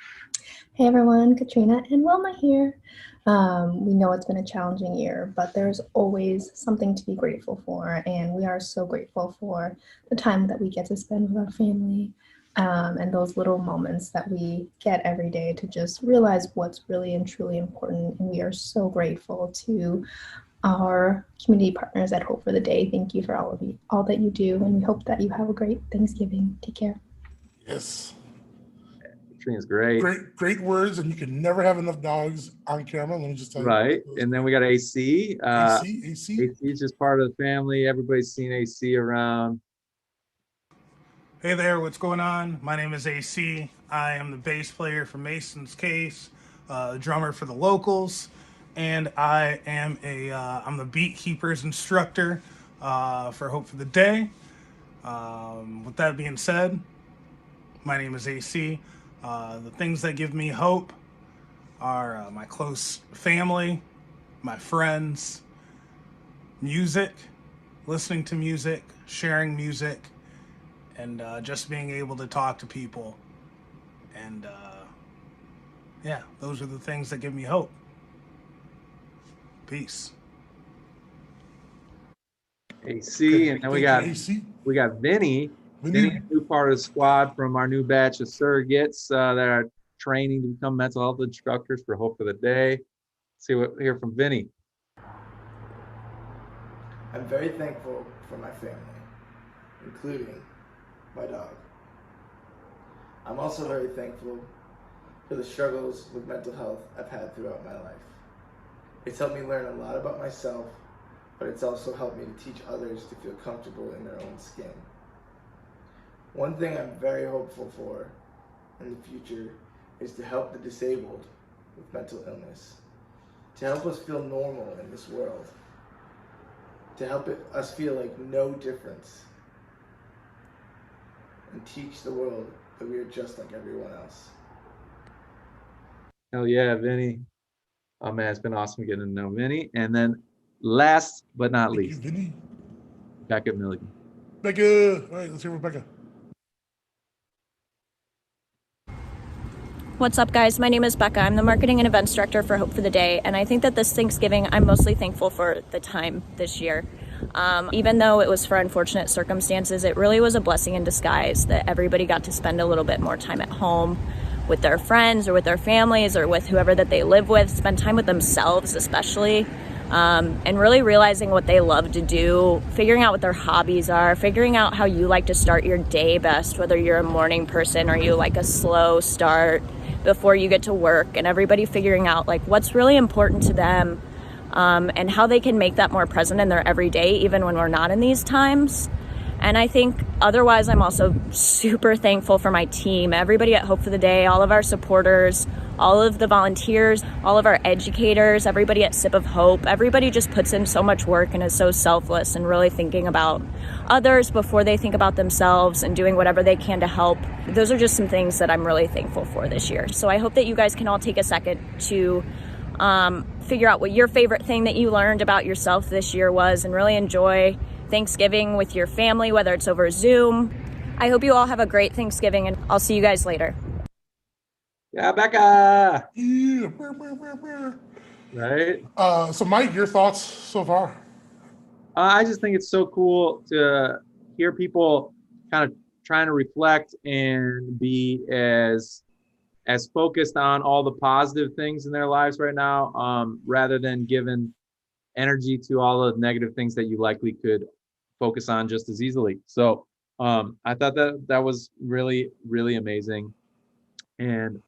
Hey everyone, Katrina and Wilma here. We know it's been a challenging year, but there's always something to be grateful for, and we are so grateful for the time that we get to spend with our family, and those little moments that we get every day to just realize what's really and truly important. And we are so grateful to our community partners at Hope for the Day. Thank you for all that you do, and we hope that you have a great Thanksgiving. Take care. Yes. Katrina's great. Great words, and you can never have enough dogs on camera. Let me just tell you. Right, and then we got AC. AC is just part of the family. Everybody's seen AC around. Hey there, what's going on? My name is AC. I am the bass player for Mason's Case, drummer for the Locals, and I am I'm the Beat Keepers instructor for Hope for the Day. With that being said, my name is AC. The things that give me hope are my close family, my friends, music, listening to music, sharing music, and just being able to talk to people. And yeah, those are the things that give me hope. Peace. AC, and then we got Vinny. Vinny, a new part of the squad from our new batch of surrogates that are training to become mental health instructors for Hope for the Day. Hear from Vinny. I'm very thankful for my family, including my dog. I'm also very thankful for the struggles with mental health I've had throughout my life. It's helped me learn a lot about myself, but it's also helped me to teach others to feel comfortable in their own skin. One thing I'm very hopeful for in the future is to help the disabled with mental illness, to help us feel normal in this world, to help us feel like no difference, and teach the world that we are just like everyone else. Hell yeah, Vinny. Oh man, it's been awesome getting to know Vinny. And then last but not least, Vinny. Becca Milligan. Becca, all right, let's hear from Becca. What's up, guys? My name is Becca. I'm the marketing and events director for Hope for the Day, and I think that this Thanksgiving, I'm mostly thankful for the time this year. Even though it was for unfortunate circumstances, it really was a blessing in disguise that everybody got to spend a little bit more time at home with their friends or with their families or with whoever that they live with, spend time with themselves especially, and really realizing what they love to do, figuring out what their hobbies are, figuring out how you like to start your day best, whether you're a morning person or you like a slow start before you get to work, and everybody figuring out like what's really important to them, and how they can make that more present in their everyday, even when we're not in these times. And I think otherwise, I'm also super thankful for my team, everybody at Hope for the Day, all of our supporters, all of the volunteers, all of our educators, everybody at Sip of Hope. Everybody just puts in so much work and is so selfless and really thinking about others before they think about themselves and doing whatever they can to help. Those are just some things that I'm really thankful for this year. So I hope that you guys can all take a second to figure out what your favorite thing that you learned about yourself this year was and really enjoy Thanksgiving with your family, whether it's over Zoom. I hope you all have a great Thanksgiving, and I'll see you guys later. Yeah, Becca. Yeah. Right. So Mike, your thoughts so far? I just think it's so cool to hear people kind of trying to reflect and be as focused on all the positive things in their lives right now, rather than giving energy to all the negative things that you likely could focus on just as easily. So I thought that was really, really amazing. And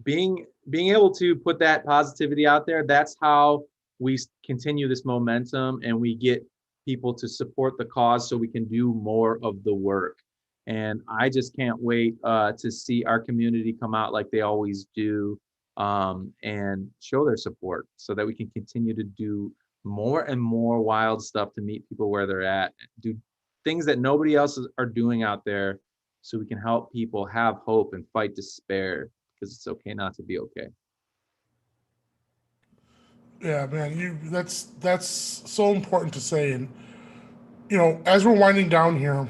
being able to put that positivity out there, that's how we continue this momentum and we get people to support the cause so we can do more of the work. And I just can't wait to see our community come out like they always do, and show their support so that we can continue to do more and more wild stuff to meet people where they're at, do things that nobody else are doing out there, so we can help people have hope and fight despair, because it's okay not to be okay. Yeah, man, that's so important to say. And as we're winding down here,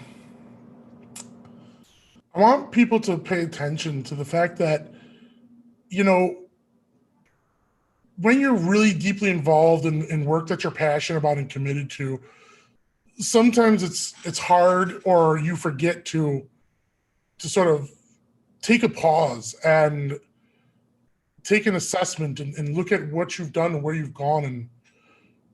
I want people to pay attention to the fact that when you're really deeply involved in work that you're passionate about and committed to, sometimes it's hard, or you forget to sort of take a pause and take an assessment and look at what you've done and where you've gone. And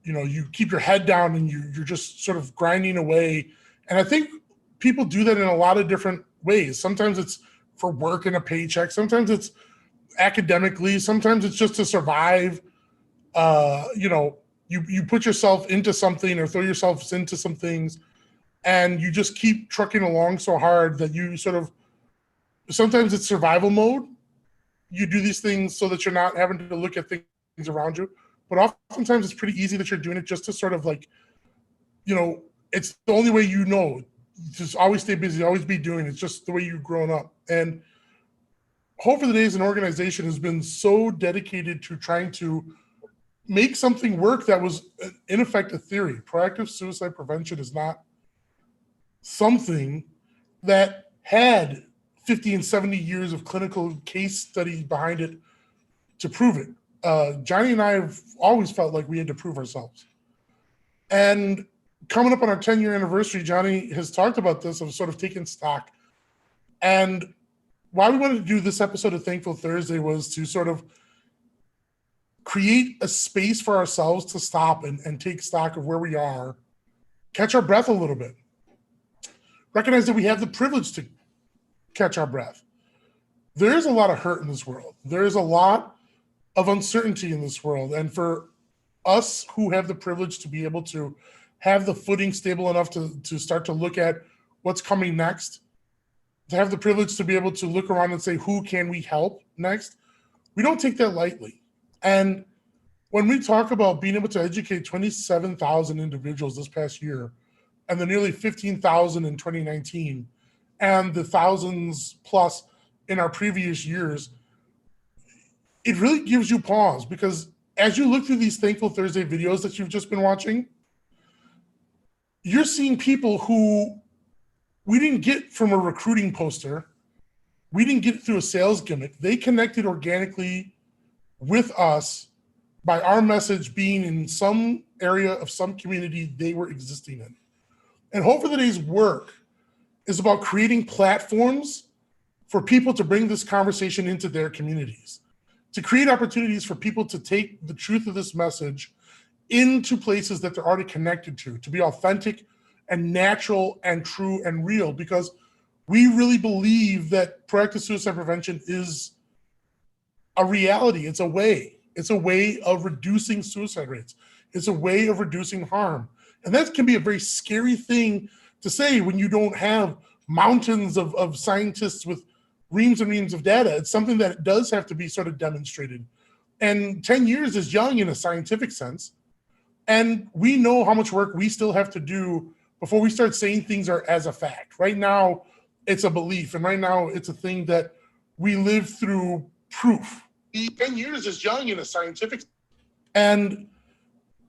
you keep your head down and you're just sort of grinding away. And I think people do that in a lot of different ways. Sometimes it's for work and a paycheck, sometimes it's academically, sometimes it's just to survive. You put yourself into something or throw yourself into some things, and you just keep trucking along so hard that you sort of, sometimes it's survival mode. You do these things so that you're not having to look at things around you. But oftentimes it's pretty easy that you're doing it just to sort of it's the only way just always stay busy, always be doing. It's just the way you've grown up. And Hope for the Day as an organization has been so dedicated to trying to make something work that was, in effect, a theory. Proactive suicide prevention is not something that had 50 and 70 years of clinical case studies behind it to prove it. Johnny and I have always felt like we had to prove ourselves. And coming up on our 10-year anniversary, Johnny has talked about this, of sort of taking stock. And why we wanted to do this episode of Thankful Thursday was to sort of create a space for ourselves to stop and take stock of where we are, catch our breath a little bit, recognize that we have the privilege to catch our breath. There is a lot of hurt in this world. There is a lot of uncertainty in this world. And for us who have the privilege to be able to have the footing stable enough to start to look at what's coming next, to have the privilege to be able to look around and say, who can we help next? We don't take that lightly. And when we talk about being able to educate 27,000 individuals this past year, and the nearly 15,000 in 2019, and the thousands plus in our previous years, it really gives you pause, because as you look through these Thankful Thursday videos that you've just been watching, you're seeing people who we didn't get from a recruiting poster. We didn't get through a sales gimmick. They connected organically with us by our message being in some area of some community they were existing in. And Hope for the Day's work is about creating platforms for people to bring this conversation into their communities, to create opportunities for people to take the truth of this message into places that they're already connected to be authentic and natural and true and real, because we really believe that proactive suicide prevention is a reality. It's a way. It's a way of reducing suicide rates. It's a way of reducing harm. And that can be a very scary thing to say when you don't have mountains of scientists with reams and reams of data. It's something that does have to be sort of demonstrated. And 10 years is young in a scientific sense. And we know how much work we still have to do before we start saying things are as a fact. Right now, it's a belief. And right now, it's a thing that we live through proof. 10 years is young in a scientific. And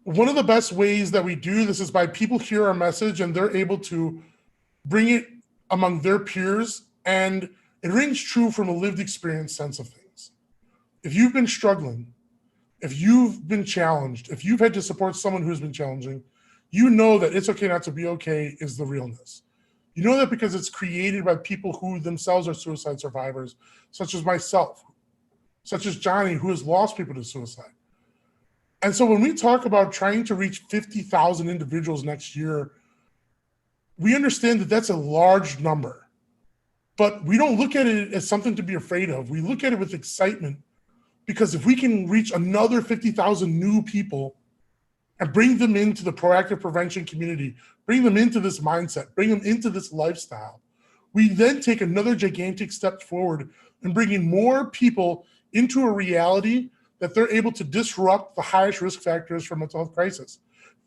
one of the best ways that we do this is by people hear our message and they're able to bring it among their peers. And it rings true from a lived experience sense of things. If you've been struggling, if you've been challenged, if you've had to support someone who's been challenging, you know that it's okay not to be okay is the realness. You know that because it's created by people who themselves are suicide survivors, such as myself, such as Johnny, who has lost people to suicide. And so when we talk about trying to reach 50,000 individuals next year, we understand that that's a large number, but we don't look at it as something to be afraid of. We look at it with excitement, because if we can reach another 50,000 new people and bring them into the proactive prevention community, bring them into this mindset, bring them into this lifestyle, we then take another gigantic step forward in bringing more people into a reality that they're able to disrupt the highest risk factors for mental health crisis.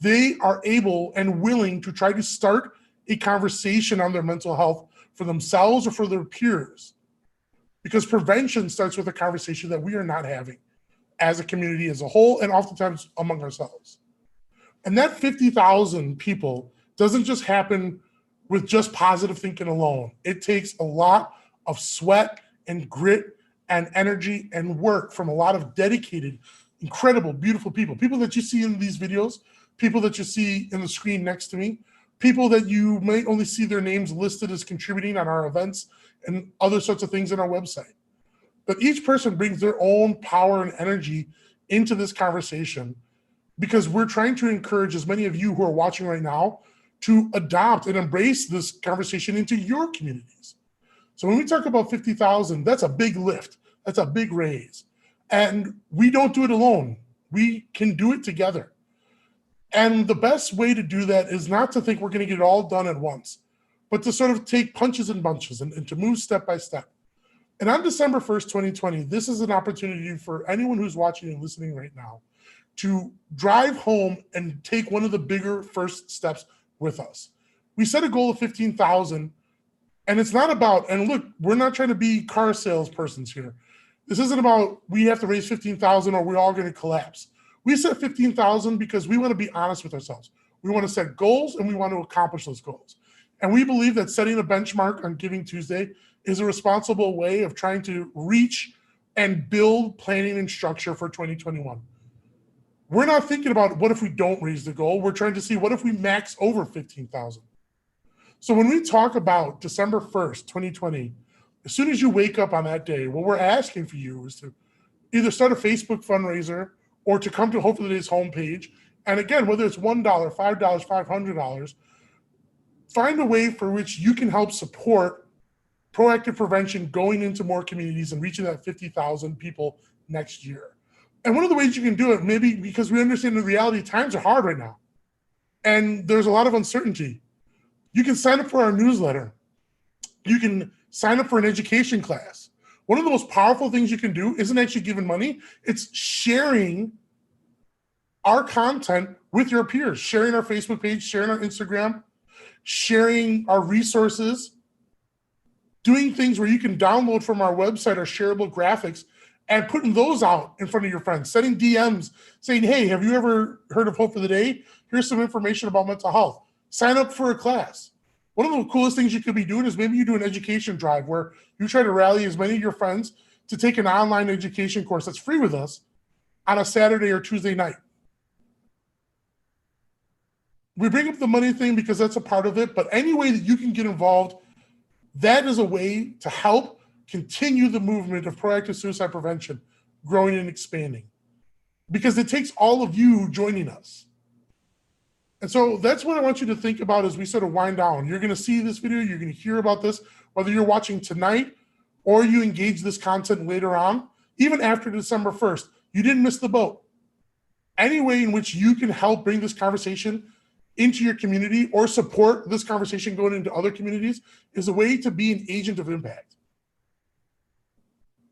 They are able and willing to try to start a conversation on their mental health for themselves or for their peers. Because prevention starts with a conversation that we are not having as a community as a whole, and oftentimes among ourselves. And that 50,000 people doesn't just happen with just positive thinking alone. It takes a lot of sweat and grit and energy and work from a lot of dedicated, incredible, beautiful people. People that you see in these videos, people that you see in the screen next to me, people that you may only see their names listed as contributing on our events and other sorts of things on our website. But each person brings their own power and energy into this conversation, because we're trying to encourage as many of you who are watching right now to adopt and embrace this conversation into your communities. So when we talk about 50,000, that's a big lift. That's a big raise. And we don't do it alone. We can do it together. And the best way to do that is not to think we're going to get it all done at once, but to sort of take punches and bunches and to move step by step. And on December 1st, 2020, this is an opportunity for anyone who's watching and listening right now to drive home and take one of the bigger first steps with us. We set a goal of 15,000, and it's not about, and look, we're not trying to be car salespersons here. This isn't about we have to raise 15,000 or we're all going to collapse. We set 15,000 because we want to be honest with ourselves. We want to set goals and we want to accomplish those goals. And we believe that setting a benchmark on Giving Tuesday is a responsible way of trying to reach and build planning and structure for 2021. We're not thinking about what if we don't raise the goal. We're trying to see what if we max over 15,000. So when we talk about December 1st, 2020, as soon as you wake up on that day, what we're asking for you is to either start a Facebook fundraiser or to come to Hope for the Day's homepage. And again, whether it's $1, $5, $500, find a way for which you can help support proactive prevention going into more communities and reaching that 50,000 people next year. And one of the ways you can do it, maybe because we understand the reality, times are hard right now. And there's a lot of uncertainty. You can sign up for our newsletter. You can sign up for an education class. One of the most powerful things you can do isn't actually giving money. It's sharing our content with your peers, sharing our Facebook page, sharing our Instagram, sharing our resources, doing things where you can download from our website our shareable graphics and putting those out in front of your friends, sending DMs saying, hey, have you ever heard of Hope for the Day? Here's some information about mental health. Sign up for a class. One of the coolest things you could be doing is maybe you do an education drive where you try to rally as many of your friends to take an online education course that's free with us on a Saturday or Tuesday night. We bring up the money thing because that's a part of it, but any way that you can get involved, that is a way to help continue the movement of proactive suicide prevention growing and expanding, because it takes all of you joining us. And so that's what I want you to think about as we sort of wind down. You're going to see this video, you're going to hear about this, whether you're watching tonight or you engage this content later on, even after December 1st. you didn't miss the boat. Any way in which you can help bring this conversation into your community or support this conversation going into other communities is a way to be an agent of impact.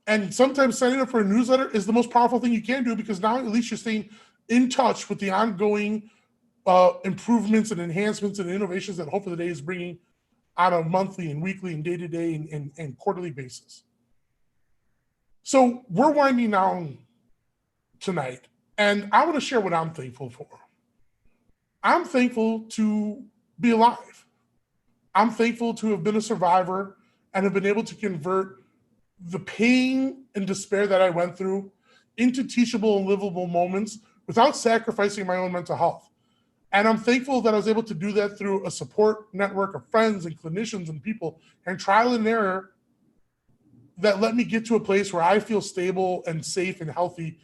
And sometimes signing up for a newsletter is the most powerful thing you can do, because now at least you're staying in touch with the ongoing improvements and enhancements and innovations that Hope for the Day is bringing on a monthly and weekly and day-to-day and quarterly basis. So we're winding down tonight, and I want to share what I'm thankful for. I'm thankful to be alive. I'm thankful to have been a survivor and have been able to convert the pain and despair that I went through into teachable and livable moments without sacrificing my own mental health. And I'm thankful that I was able to do that through a support network of friends and clinicians and people and trial and error that let me get to a place where I feel stable and safe and healthy,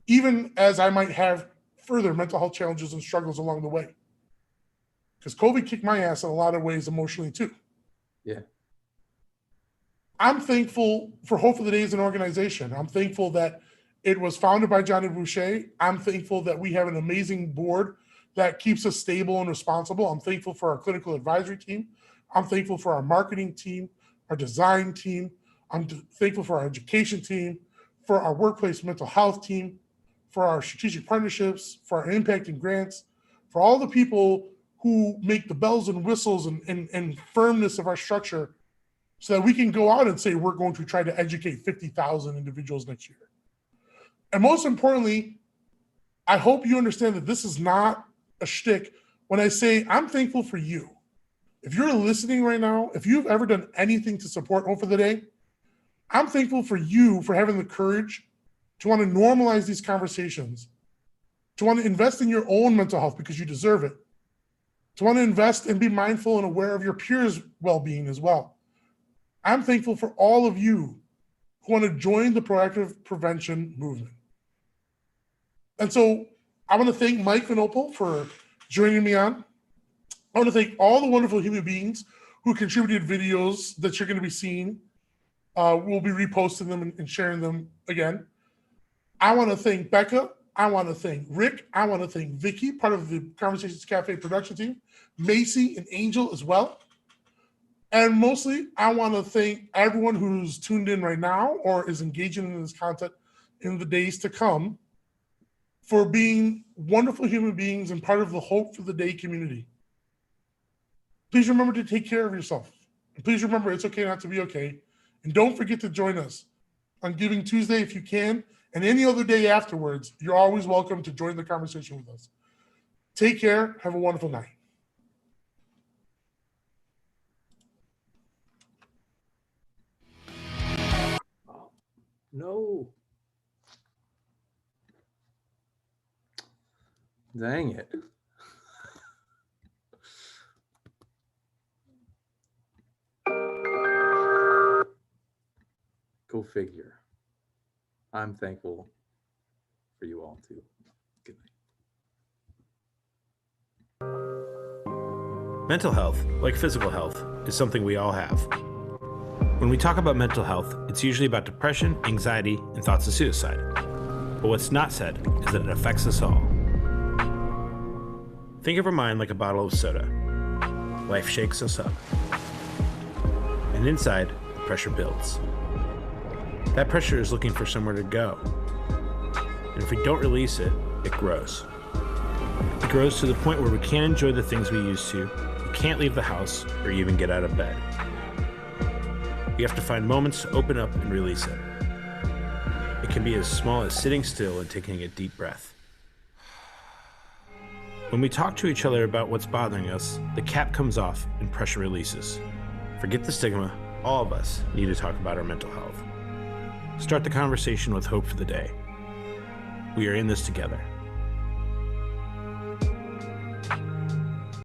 even as I might have further mental health challenges and struggles along the way. Because COVID kicked my ass in a lot of ways emotionally too. Yeah. I'm thankful for Hope for the Day as an organization. I'm thankful that it was founded by Johnny Boucher. I'm thankful that we have an amazing board that keeps us stable and responsible. I'm thankful for our clinical advisory team. I'm thankful for our marketing team, our design team. I'm thankful for our education team, for our workplace mental health team, for our strategic partnerships, for our impact and grants, for all the people who make the bells and whistles and firmness of our structure so that we can go out and say we're going to try to educate 50,000 individuals next year. And most importantly, I hope you understand that this is not a shtick when I say I'm thankful for you. If you're listening right now, if you've ever done anything to support Hope for the Day, I'm thankful for you for having the courage to want to normalize these conversations, to want to invest in your own mental health because you deserve it, to want to invest and be mindful and aware of your peers' well-being as well. I'm thankful for all of you who want to join the proactive prevention movement. And so I want to thank Mike Van Opel for joining me on. I want to thank all the wonderful human beings who contributed videos that you're going to be seeing. We'll be reposting them and sharing them again. I want to thank Becca. I want to thank Rick. I want to thank Vicky, part of the Conversations Cafe production team, Macy and Angel as well. And mostly, I want to thank everyone who's tuned in right now or is engaging in this content in the days to come for being wonderful human beings and part of the Hope for the Day community. Please remember to take care of yourself. And please remember it's okay not to be okay. And don't forget to join us on Giving Tuesday if you can, and any other day afterwards. You're always welcome to join the conversation with us. Take care. Have a wonderful night. No. Dang it. Go figure. I'm thankful for you all too. Good night. Mental health, like physical health, is something we all have. When we talk about mental health, it's usually about depression, anxiety, and thoughts of suicide. But what's not said is that it affects us all. Think of our mind like a bottle of soda. Life shakes us up. And inside, the pressure builds. That pressure is looking for somewhere to go. And if we don't release it, it grows. It grows to the point where we can't enjoy the things we used to, we can't leave the house, or even get out of bed. We have to find moments to open up and release it. It can be as small as sitting still and taking a deep breath. When we talk to each other about what's bothering us, the cap comes off and pressure releases. Forget the stigma. All of us need to talk about our mental health. Start the conversation with Hope for the Day. We are in this together.